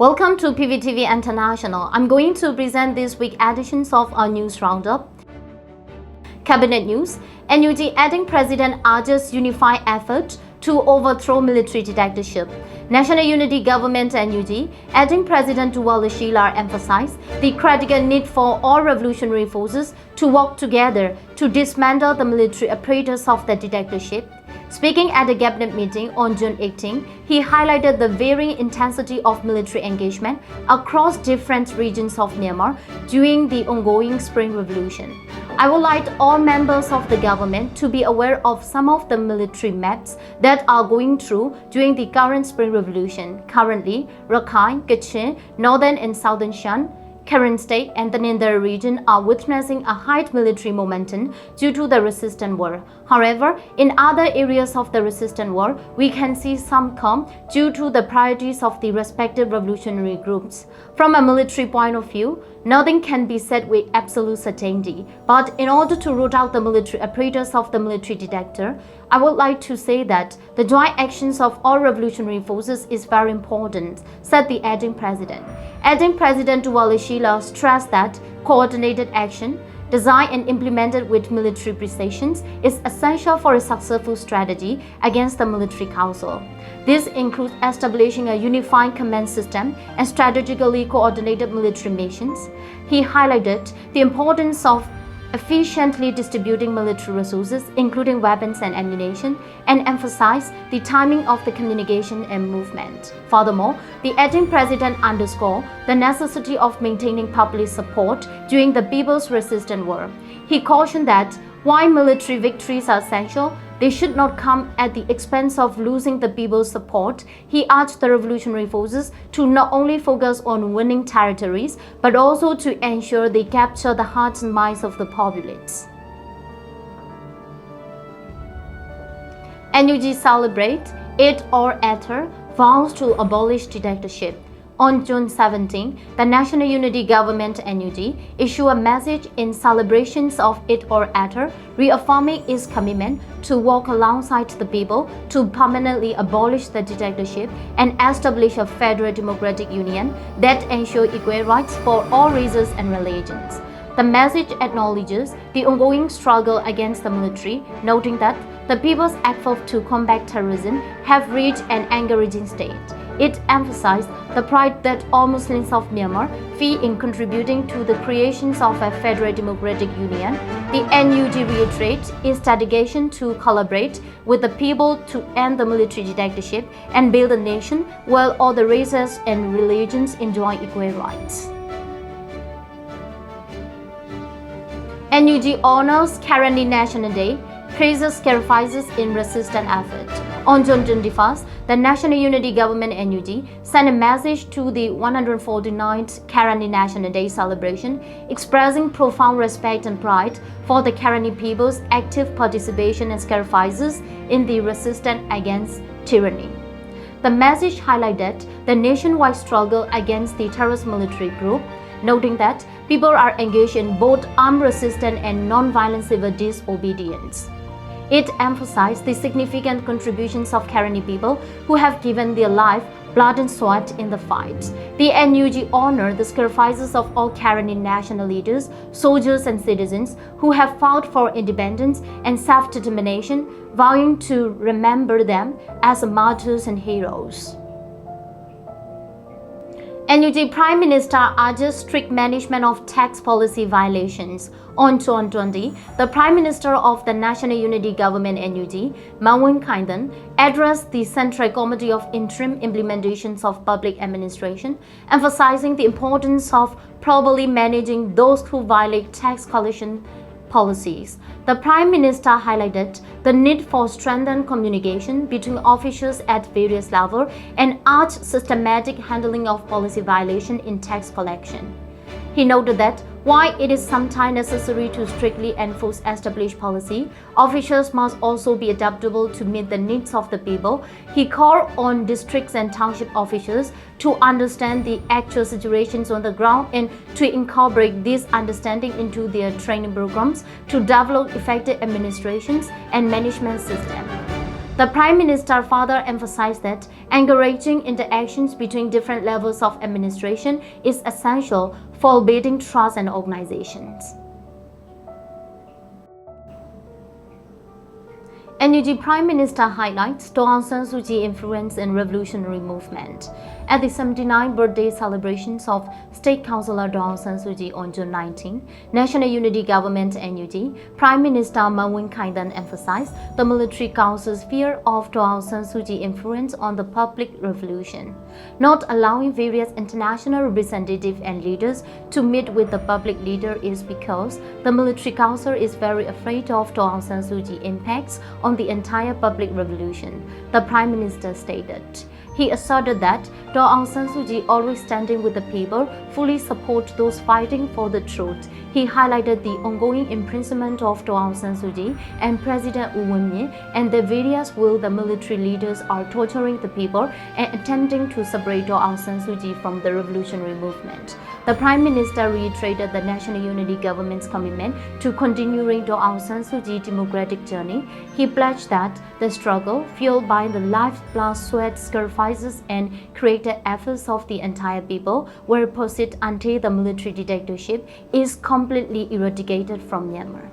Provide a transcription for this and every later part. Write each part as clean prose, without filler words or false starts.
Welcome to PVTV International. I'm going to present this week's editions of our news roundup. Cabinet news: NUG adding President urges unified effort to overthrow military dictatorship. National Unity Government NUG adding President Abolish emphasized the critical need for all revolutionary forces to work together to dismantle the military apparatus of the dictatorship. Speaking at the cabinet meeting on June 18, he highlighted the varying intensity of military engagement across different regions of Myanmar during the ongoing Spring Revolution. I would like all members of the government to be aware of some of the military maps that are going through during the current Spring Revolution. Currently, Rakhine, Kachin, Northern and Southern Shan, Karen State and the Nindar region are witnessing a high military momentum due to the resistance war. However, in other areas of the resistance war, we can see some calm due to the priorities of the respective revolutionary groups. From a military point of view, nothing can be said with absolute certainty. But in order to root out the military apparatus of the military dictator, I would like to say that the joint actions of all revolutionary forces is very important, said the acting president. Acting President Walishila stressed that coordinated action, designed and implemented with military precision, is essential for a successful strategy against the military council. This includes establishing a unified command system and strategically coordinated military missions. He highlighted the importance of efficiently distributing military resources, including weapons and ammunition, and emphasized the timing of the communication and movement. Furthermore, the acting president underscored the necessity of maintaining public support during the People's Resistance War. He cautioned that while military victories are essential, they should not come at the expense of losing the people's support. He urged the revolutionary forces to not only focus on winning territories, but also to ensure they capture the hearts and minds of the populace. NUG celebrate al-Adha, vows to abolish dictatorship. On June 17, the National Unity Government NUG issued a message in celebrations of al-Adha, reaffirming its commitment to work alongside the people to permanently abolish the dictatorship and establish a federal democratic union that ensures equal rights for all races and religions. The message acknowledges the ongoing struggle against the military, noting that the people's efforts to combat terrorism have reached an encouraging state. It emphasized the pride that all Muslims of Myanmar feel in contributing to the creation of a federal democratic union. The NUG reiterates its dedication to collaborate with the people to end the military dictatorship and build a nation where all the races and religions enjoy equal rights. NUG honors Karenni National Day, praises sacrifices in resistance effort. On June 21st, the National Unity Government NUG sent a message to the 149th Karenni National Day celebration, expressing profound respect and pride for the Karenni people's active participation and sacrifices in the resistance against tyranny. The message highlighted the nationwide struggle against the terrorist military group, noting that people are engaged in both armed resistance and non-violent civil disobedience. It emphasized the significant contributions of Karenni people who have given their life, blood and sweat in the fight. The NUG honored the sacrifices of all Karenni national leaders, soldiers and citizens who have fought for independence and self-determination, vowing to remember them as martyrs and heroes. NUG Prime Minister urges strict management of tax policy violations. On June 20, the Prime Minister of the National Unity Government NUG, Maung Kaidan, addressed the Central Committee of Interim Implementations of Public Administration, emphasizing the importance of properly managing those who violate tax collection policies. The Prime Minister highlighted the need for strengthened communication between officials at various levels and urged systematic handling of policy violation in tax collection. He noted that while it is sometimes necessary to strictly enforce established policy, officials must also be adaptable to meet the needs of the people. He called on districts and township officials to understand the actual situations on the ground and to incorporate this understanding into their training programs to develop effective administrations and management systems. The Prime Minister further emphasized that encouraging interactions between different levels of administration is essential for building trust and organizations. NUG Prime Minister highlights Aung San Suu Kyi influence in revolutionary movement. At the 79th birthday celebrations of State Councillor Aung San Suu Kyi on June 19, National Unity Government NUG, Prime Minister Mawin Kaidan emphasized the military council's fear of Aung San Suu Kyi influence on the public revolution, not allowing various international representatives and leaders to meet with the public leader is because the military council is very afraid of Aung San Suu Kyi impacts on the entire public revolution, the Prime Minister stated. He asserted that Aung San Suu Kyi, always standing with the people, fully supports those fighting for the truth. He highlighted the ongoing imprisonment of Aung San Suu Kyi and President U Win Myint and the various ways the military leaders are torturing the people and attempting to separate Aung San Suu Kyi from the revolutionary movement. The Prime Minister reiterated the National Unity Government's commitment to continuing Aung San Suu Kyi's democratic journey. He pledged that the struggle, fueled by the life, blood, sweat, sacrifices, and created efforts of the entire people, will persist until the military dictatorship is completely eradicated from Myanmar.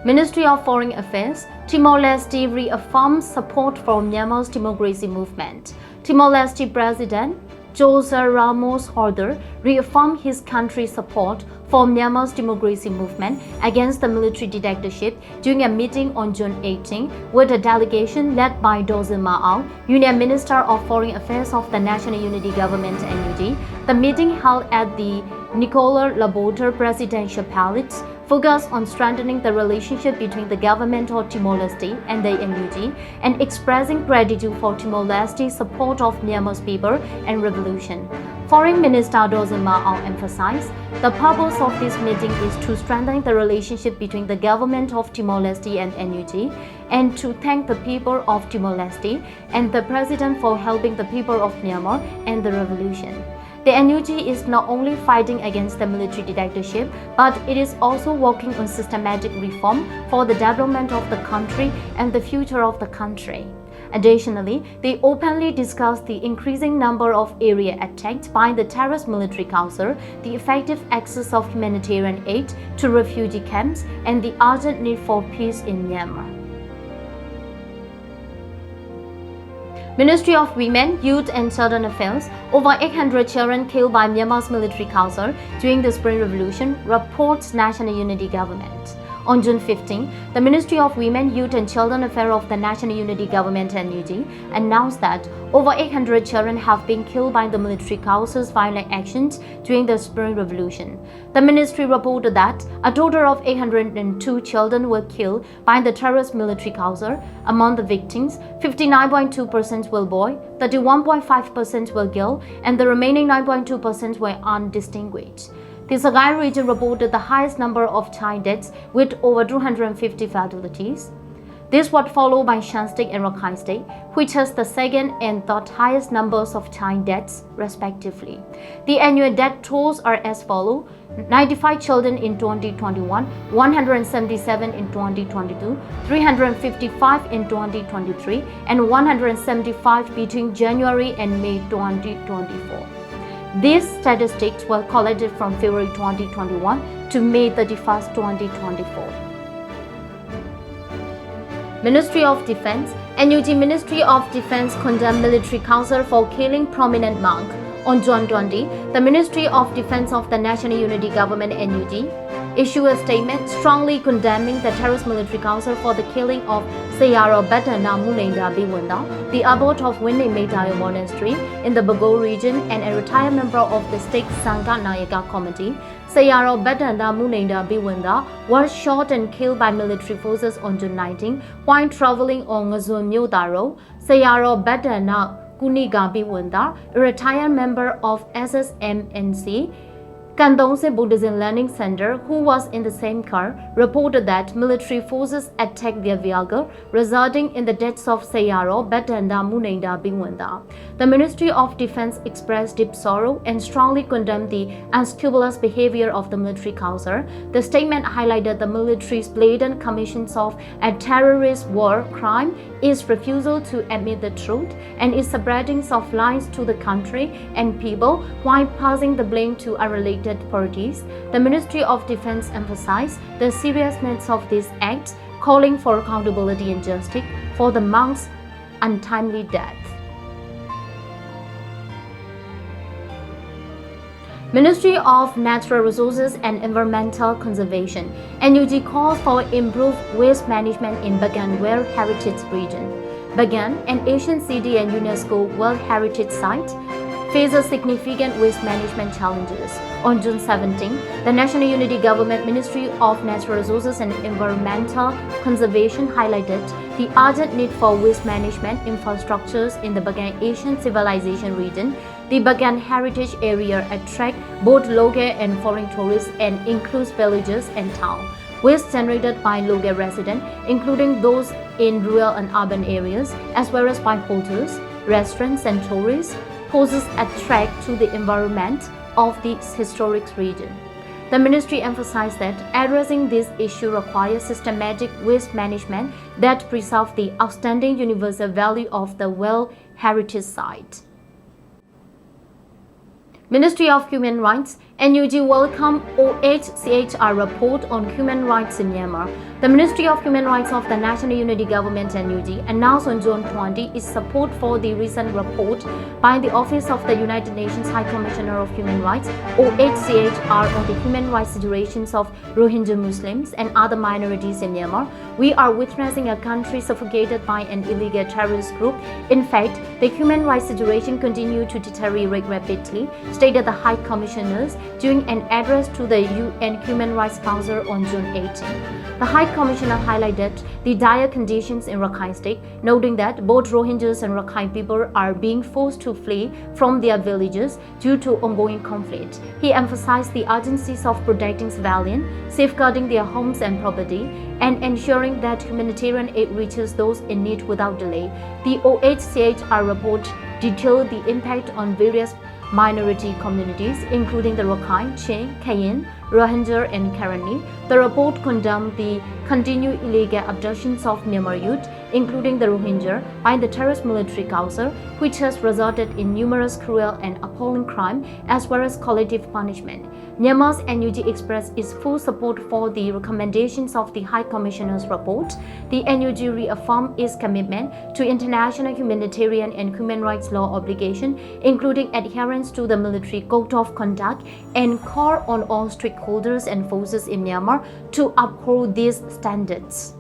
Ministry of Foreign Affairs, Timor-Leste reaffirms support for Myanmar's democracy movement. Timor-Leste President Jose Ramos Horta reaffirmed his country's support for Myanmar's democracy movement against the military dictatorship during a meeting on June 18 with a delegation led by Aung, Union Minister of Foreign Affairs of the National Unity Government NUG. The meeting held at the Nicola Laboter Presidential Palace focused on strengthening the relationship between the government of Timor-Leste and the NUG and expressing gratitude for Timor-Leste's support of Myanmar's people and revolution. Foreign Minister Aung emphasized the purpose of this meeting is to strengthen the relationship between the government of Timor-Leste and NUG and to thank the people of Timor-Leste and the President for helping the people of Myanmar and the revolution. The NUG is not only fighting against the military dictatorship, but it is also working on systematic reform for the development of the country and the future of the country. Additionally, they openly discussed the increasing number of areas attacked by the terrorist military council, the effective access of humanitarian aid to refugee camps, and the urgent need for peace in Myanmar. Ministry of Women, Youth and Children Affairs, over 800 children killed by Myanmar's military council during the Spring Revolution, reports National Unity Government. On June 15, the Ministry of Women, Youth and Children Affairs of the National Unity Government NUG announced that over 800 children have been killed by the military council's violent actions during the Spring Revolution. The ministry reported that a total of 802 children were killed by the terrorist military council. Among the victims, 59.2% were boys, 31.5% were girls, and the remaining 9.2% were undistinguished. The Sagai region reported the highest number of child deaths with over 250 fatalities. This was followed by Shan State and Rakhine State, which has the second and third highest numbers of child deaths, respectively. The annual death tolls are as follows: 95 children in 2021, 177 in 2022, 355 in 2023, and 175 between January and May 2024. These statistics were collected from February 2021 to May 31, 2024. Ministry of Defense, NUG Ministry of Defense condemned military council for killing prominent monk. On June 20, the Ministry of Defense of the National Unity Government NUG issued a statement strongly condemning the terrorist military council for the killing of Sayaro Batana Munenda Biwanda, the abbot of Winne Metayo Monastery in the Bagan region and a retired member of the State Sangha Nayaka Committee. Sayaro Batana Munenda Biwanda was shot and killed by military forces on June 19 while traveling on Ngazun Nyotaro. Sayaro Batana Kuniga Biwanda, a retired member of SSMNC, Kandongse Buddhism Learning Center, who was in the same car, reported that military forces attacked their vehicle, resulting in the deaths of Sayaro, Batanda, Munenda, Bingwanda. The Ministry of Defense expressed deep sorrow and strongly condemned the unscrupulous behavior of the military council. The statement highlighted the military's blatant commissions of a terrorist war crime, its refusal to admit the truth, and its spreading of lies to the country and people while passing the blame to unrelated parties. The Ministry of Defense emphasized the seriousness of these acts, calling for accountability and justice for the monks' untimely death. Ministry of Natural Resources and Environmental Conservation, NUG calls for improved waste management in Bagan World Heritage Region. Bagan, an Asian city and UNESCO World Heritage Site, faces significant waste management challenges. On June 17, the National Unity Government Ministry of Natural Resources and Environmental Conservation highlighted the urgent need for waste management infrastructures in the Bagan Asian Civilization region. The Bagan Heritage Area attracts both local and foreign tourists and includes villages and towns. Waste generated by local residents, including those in rural and urban areas, as well as by hotels, restaurants, and tourists, poses a threat to the environment of the historic region. The ministry emphasized that addressing this issue requires systematic waste management that preserves the outstanding universal value of the World Heritage Site. Ministry of Human Rights, NUG welcomed OHCHR report on human rights in Myanmar. The Ministry of Human Rights of the National Unity Government NUG announced on June 20 its support for the recent report by the Office of the United Nations High Commissioner of Human Rights OHCHR on the human rights situations of Rohingya Muslims and other minorities in Myanmar. We are witnessing a country suffocated by an illegal terrorist group. In fact, the human rights situation continues to deteriorate rapidly, stated the High Commissioners during an address to the UN Human Rights Council on June 18. The High Commissioner highlighted the dire conditions in Rakhine State, noting that both Rohingyas and Rakhine people are being forced to flee from their villages due to ongoing conflict. He emphasized the urgency of protecting civilians, safeguarding their homes and property, and ensuring that humanitarian aid reaches those in need without delay. The OHCHR report detailed the impact on various minority communities, including the Rakhine, Chin, Kayen, Rohingya, and Karenni. The report condemned the continued illegal abductions of Myanmar youth, including the Rohingya, by the terrorist military council, which has resulted in numerous cruel and appalling crimes as well as collective punishment. Myanmar's NUG expressed its full support for the recommendations of the High Commissioner's report. The NUG reaffirmed its commitment to international humanitarian and human rights law obligations, including adherence to the military code of conduct, and call on all stakeholders and forces in Myanmar to uphold these standards.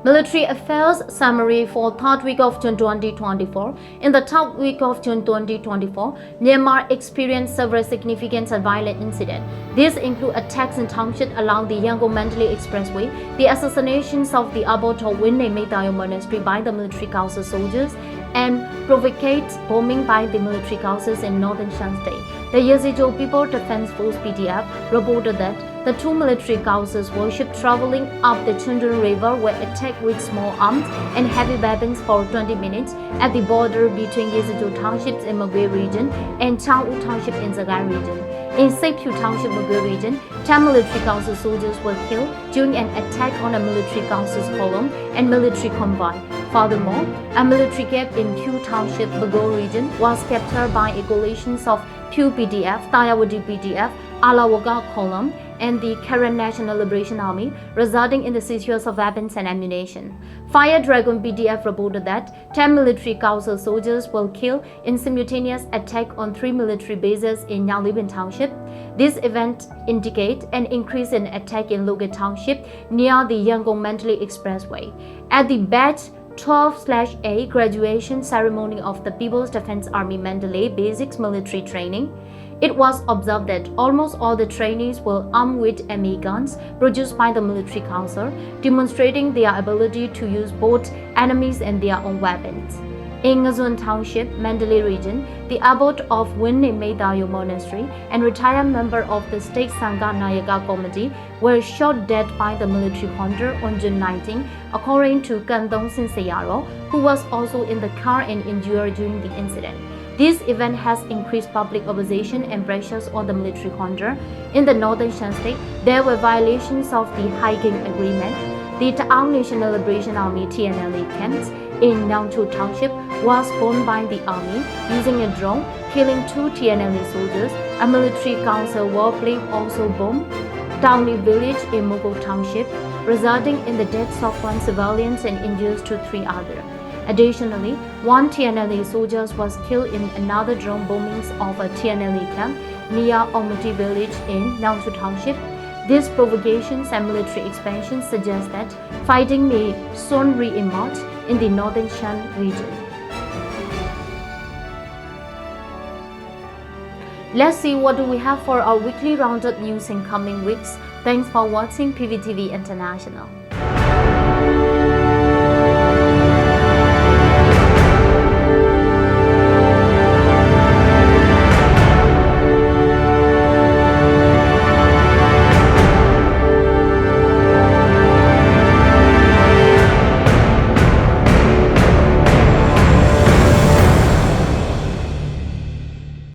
Military Affairs Summary for third week of June 2024. In the third week of June 2024, Myanmar experienced several significant and violent incidents. These include attacks in townships along the Yangon-Mandalay Expressway, the assassinations of the abbot of Winne Meitayo Monastery by the military council soldiers, and provoked bombing by the military councils in northern Shan State. The Yazidjo People Defense Force (PDF) reported that the two military councils warships traveling up the Chundun River were attacked with small arms and heavy weapons for 20 minutes at the border between Yazidjo Townships in Magwe region and Chang'u Township in Zagai region. In Sephu Township, Magwe region, 10 military council soldiers were killed during an attack on a military council's column and military convoy. Furthermore, a military camp in Phu Township, Bago region, was captured by a coalition of Phu PDF, Tayawadi PDF, Alawaka column, and the Karen National Liberation Army, resulting in the seizure of weapons and ammunition. Fire Dragon PDF reported that 10 military council soldiers were killed in simultaneous attack on 3 military bases in Nyalibin Township. This event indicates an increase in attack in Logan Township near the Yangon-Mandalay Expressway. At the batch 12/A graduation ceremony of the People's Defense Army Mandalay Basics Military Training, It was observed that almost all the trainees were armed with MA guns produced by the military council, demonstrating their ability to use both enemies and their own weapons. In Ngazun Township, Mandalay region, the abbot of Winne Medayo Monastery and retired member of the State Sangha Nayaka Committee were shot dead by the military junta on June 19, according to Kandong Sinsayaro, who was also in the car and injured during the incident. This event has increased public opposition and pressures on the military junta. In the northern Shan state, there were violations of the hiking agreement. The Aung National Liberation Army TNLA camps in Nangchu Township was bombed by the army using a drone, killing 2 TNLA soldiers. A military council warplane also bombed Towny village in Mogo Township, resulting in the deaths of 1 civilian and injuries to 3 others. Additionally, 1 TNLA soldier was killed in another drone bombings of a TNLA camp near Omati village in Nangchu Township. These provocations and military expansion suggest that fighting may soon re-emerge in the northern Shan region. Let's see what do we have for our weekly roundup news in coming weeks. Thanks for watching PVTV International.